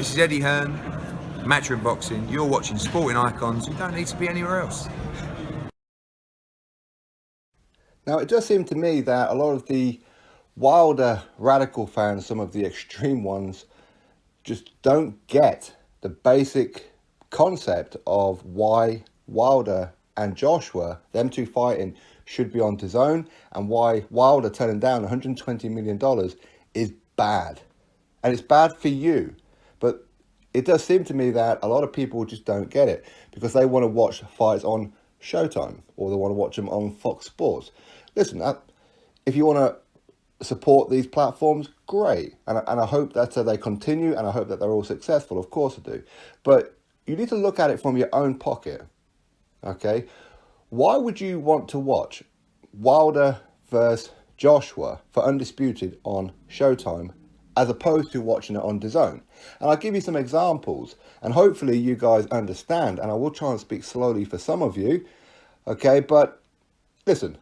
This is Eddie Hearn, Matchroom Boxing. You're watching Sporting Icons. You don't need to be anywhere else. Now, it does seem to me that a lot of the Wilder radical fans, some of the extreme ones, just don't get the basic concept of why Wilder and Joshua, them two fighting, should be on DAZN, and why Wilder turning down $120 million is bad. And it's bad for you. But it does seem to me that a lot of people just don't get it because they want to watch fights on Showtime or they want to watch them on Fox Sports. Listen, if you want to support these platforms, great. And I hope that they continue, and I hope that they're all successful. Of course I do. But you need to look at it from your own pocket. Okay? Why would you want to watch Wilder versus Joshua for Undisputed on Showtime as opposed to watching it on DAZN? And I'll give you some examples, and hopefully you guys understand, and I will try and speak slowly for some of you, okay? But listen,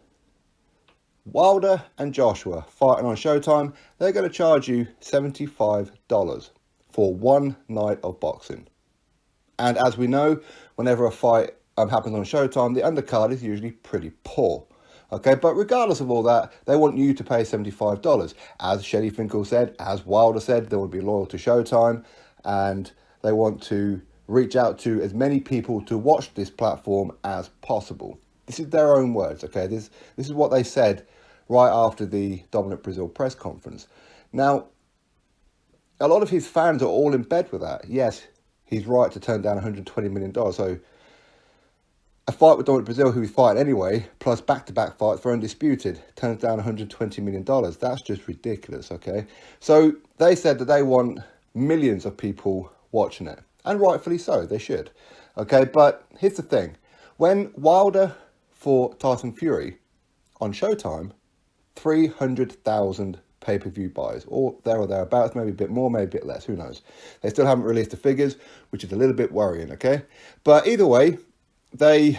Wilder and Joshua fighting on Showtime, they're going to charge you $75 for one night of boxing. And as we know, whenever a fight happens on Showtime, the undercard is usually pretty poor. Okay, but regardless of all that, they want you to pay $75. As Shelley Finkel said, as Wilder said, they will be loyal to Showtime, and they want to reach out to as many people to watch this platform as possible. This is their own words, okay? This is what they said right after the Dominant Brazil press conference. Now, a lot of his fans are all in bed with that. Yes, he's right to turn down $120 million. So a fight with Dominant Brazil, who he's fighting anyway, plus back-to-back fights for Undisputed, turns down $120 million. That's just ridiculous, okay? So they said that they want millions of people watching it. And rightfully so, they should. Okay, but here's the thing. When Wilder fought Tyson Fury on Showtime, 300,000 pay-per-view buys, or thereabouts, maybe a bit more, maybe a bit less, who knows. They still haven't released the figures, which is a little bit worrying, okay? But either way, they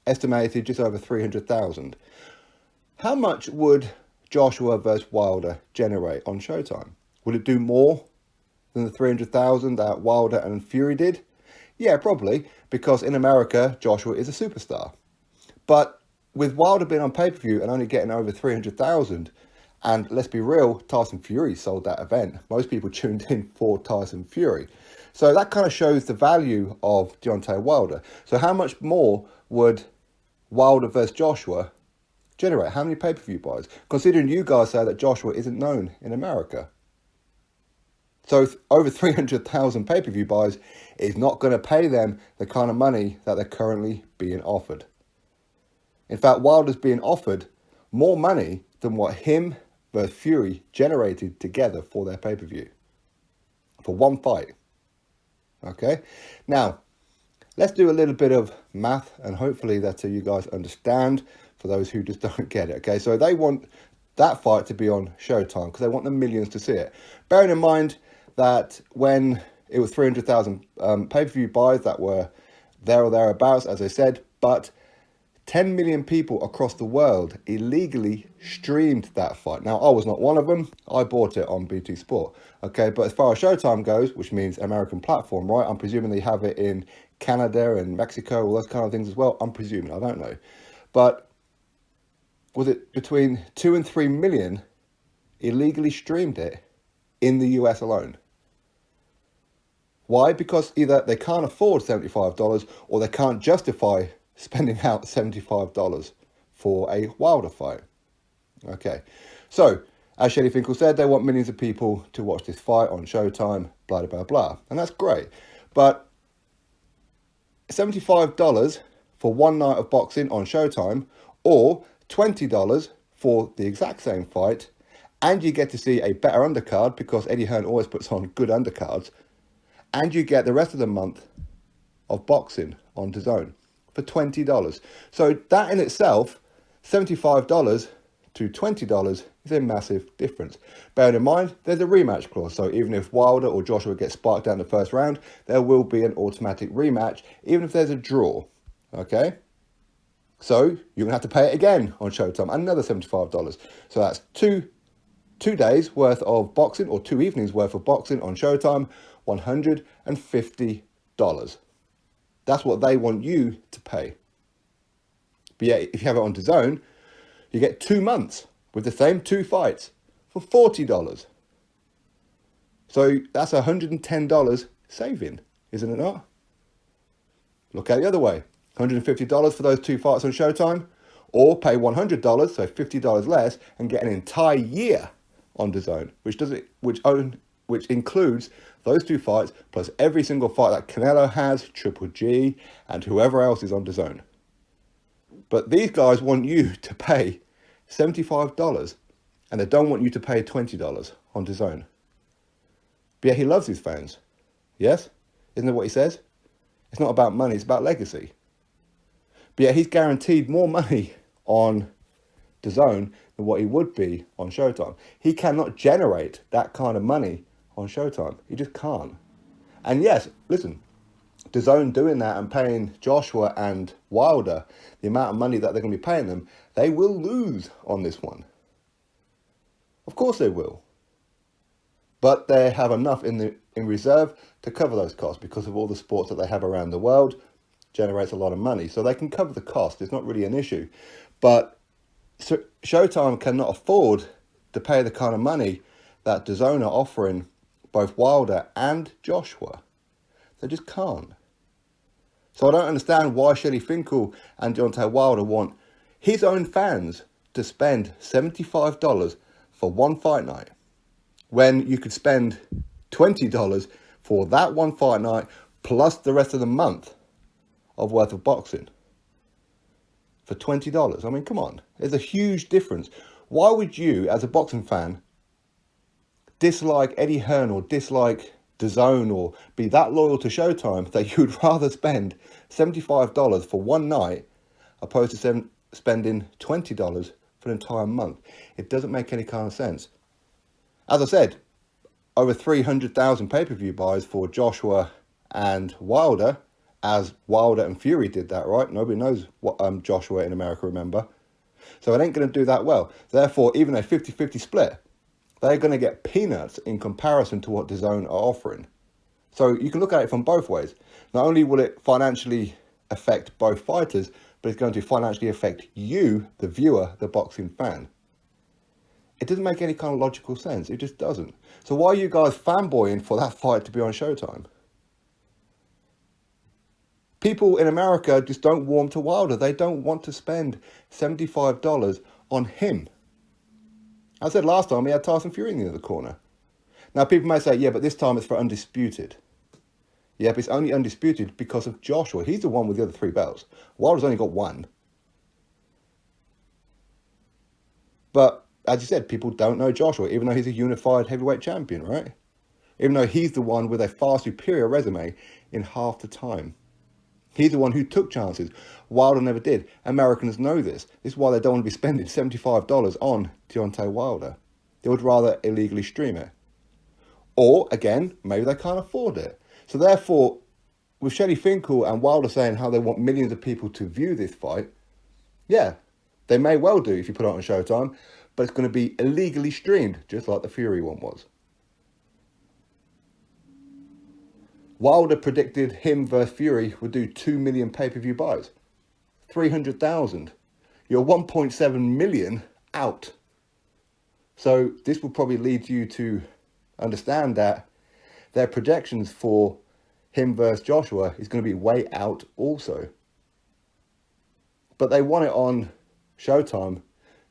estimated just over 300,000. How much would Joshua versus Wilder generate on Showtime? Would it do more than the 300,000 that Wilder and Fury did? Yeah, probably, because in America, Joshua is a superstar. But with Wilder being on pay-per-view and only getting over 300,000, and let's be real, Tyson Fury sold that event. Most people tuned in for Tyson Fury. So that kind of shows the value of Deontay Wilder. So how much more would Wilder versus Joshua generate? How many pay-per-view buys? Considering you guys say that Joshua isn't known in America. So over 300,000 pay-per-view buys is not going to pay them the kind of money that they're currently being offered. In fact, Wilder's being offered more money than what him versus Fury generated together for their pay-per-view. For one fight. Okay? Now, let's do a little bit of math, and hopefully that you guys understand for those who just don't get it. Okay? So they want that fight to be on Showtime because they want the millions to see it. Bearing in mind that when it was 300,000 pay-per-view buys that were there or thereabouts, as I said, but 10 million people across the world illegally streamed that fight. Now, I was not one of them. I bought it on BT Sport. Okay, but as far as Showtime goes, which means American platform, right? I'm presuming they have it in Canada and Mexico, all those kind of things as well. I'm presuming, I don't know. But was it between 2 and 3 million illegally streamed it in the US alone? Why? Because either they can't afford $75 or they can't justify spending out $75 for a Wilder fight. Okay, so as Shelley Finkel said, they want millions of people to watch this fight on Showtime, blah, blah, blah. And that's great. But $75 for one night of boxing on Showtime, or $20 for the exact same fight, and you get to see a better undercard because Eddie Hearn always puts on good undercards, and you get the rest of the month of boxing on DAZN for $20. So that in itself, $75 to $20 is a massive difference. Bearing in mind, there's a rematch clause. So even if Wilder or Joshua gets sparked down the first round, there will be an automatic rematch, even if there's a draw. Okay? So you're going to have to pay it again on Showtime, another $75. So that's two days worth of boxing, or 2 evenings worth of boxing on Showtime, $150. That's what they want you to pay. But yeah, if you have it on DAZN, you get 2 months with the same 2 fights for $40. So that's $110 saving, isn't it not? Look at it the other way. $150 for those 2 fights on Showtime, or pay $100, so $50 less, and get an entire year on DAZN, which includes those 2 fights plus every single fight that Canelo has, Triple G, and whoever else is on DAZN. But these guys want you to pay $75, and they don't want you to pay $20 on DAZN. But yeah, he loves his fans. Yes? Isn't that what he says? It's not about money, it's about legacy. But yeah, he's guaranteed more money on DAZN than what he would be on Showtime. He cannot generate that kind of money on Showtime. He just can't. And yes, listen, DAZN doing that and paying Joshua and Wilder the amount of money that they're going to be paying them, they will lose on this one. Of course they will. But they have enough in reserve to cover those costs because of all the sports that they have around the world. Generates a lot of money. So they can cover the cost. It's not really an issue. But Showtime cannot afford to pay the kind of money that DAZN are offering both Wilder and Joshua. They just can't. So I don't understand why Shelley Finkel and Deontay Wilder want his own fans to spend $75 for one fight night, when you could spend $20 for that one fight night plus the rest of the month of worth of boxing for $20. I mean, come on. There's a huge difference. Why would you, as a boxing fan, dislike Eddie Hearn or dislike DAZN or be that loyal to Showtime that you would rather spend $75 for one night opposed to spending $20 for an entire month? It doesn't make any kind of sense. As I said, over 300,000 pay-per-view buys for Joshua and Wilder, as Wilder and Fury did that, right? Nobody knows what Joshua in America, remember? So it ain't going to do that well. Therefore, even a 50-50 split, they're going to get peanuts in comparison to what DAZN are offering. So you can look at it from both ways. Not only will it financially affect both fighters, but it's going to financially affect you, the viewer, the boxing fan. It doesn't make any kind of logical sense. It just doesn't. So why are you guys fanboying for that fight to be on Showtime? People in America just don't warm to Wilder. They don't want to spend $75 on him. I said last time he had Tyson Fury in the other corner. Now people may say, yeah, but this time it's for undisputed. Yeah, but it's only undisputed because of Joshua. He's the one with the other 3 belts. Wilder's only got 1. But as you said, people don't know Joshua, even though he's a unified heavyweight champion, right? Even though he's the one with a far superior resume in half the time. He's the one who took chances. Wilder never did. Americans know this. This is why they don't want to be spending $75 on Deontay Wilder. They would rather illegally stream it. Or, again, maybe they can't afford it. So therefore, with Shelley Finkel and Wilder saying how they want millions of people to view this fight, yeah, they may well do if you put it on Showtime, but it's going to be illegally streamed, just like the Fury one was. Wilder predicted him versus Fury would do 2 million pay-per-view buys. 300,000. You're 1.7 million out. So this will probably lead you to understand that their projections for him versus Joshua is going to be way out also. But they want it on Showtime.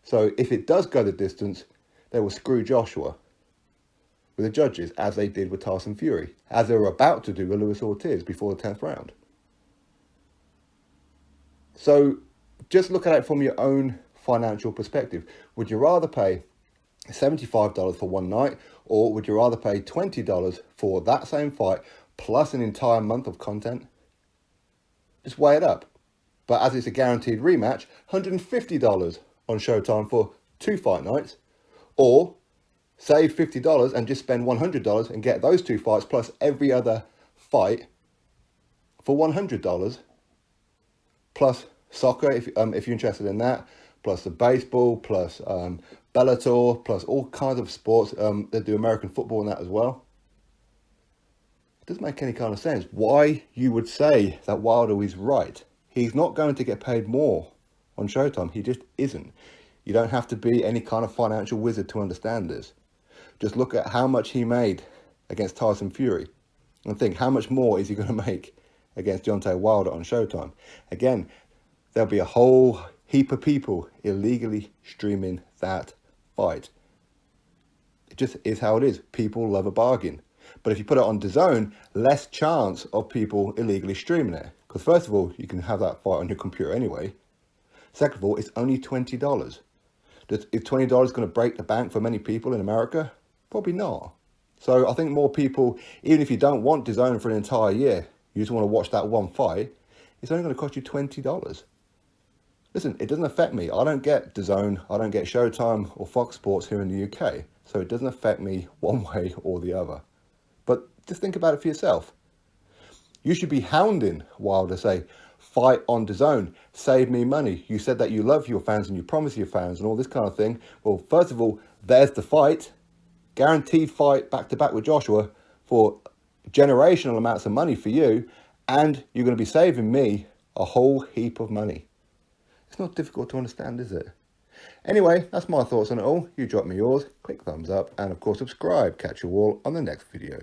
So if it does go the distance, they will screw Joshua with the judges, as they did with Tyson Fury, as they were about to do with Luis Ortiz before the 10th round. So just look at it from your own financial perspective. Would you rather pay $75 for one night, or would you rather pay $20 for that same fight plus an entire month of content? Just weigh it up. But as it's a guaranteed rematch, $150 on Showtime for 2 fight nights, or save $50 and just spend $100 and get those 2 fights plus every other fight for $100, plus soccer if you're interested in that, plus the baseball, plus Bellator, plus all kinds of sports. They do American football and that as well. doesn't make any kind of sense why you would say that Wilder is right. He's not going to get paid more on Showtime. He just isn't. You don't have to be any kind of financial wizard to understand this. Just look at how much he made against Tyson Fury and think, how much more is he going to make against Deontay Wilder on Showtime? Again, there'll be a whole heap of people illegally streaming that fight. It just is how it is. People love a bargain. But if you put it on DAZN, less chance of people illegally streaming it. Because first of all, you can have that fight on your computer anyway. Second of all, it's only $20. Is $20 going to break the bank for many people in America? Probably not. So I think more people, even if you don't want DAZN for an entire year, you just want to watch that one fight, it's only going to cost you $20. Listen, it doesn't affect me. I don't get DAZN, I don't get Showtime or Fox Sports here in the UK. So it doesn't affect me one way or the other. But just think about it for yourself. You should be hounding Wilder, say, fight on DAZN, save me money. You said that you love your fans and you promise your fans and all this kind of thing. Well, first of all, there's the fight. Guaranteed fight back-to-back with Joshua for generational amounts of money for you. And you're going to be saving me a whole heap of money. It's not difficult to understand, is it? Anyway, that's my thoughts on it all. You drop me yours, click thumbs up, and of course subscribe. Catch you all on the next video.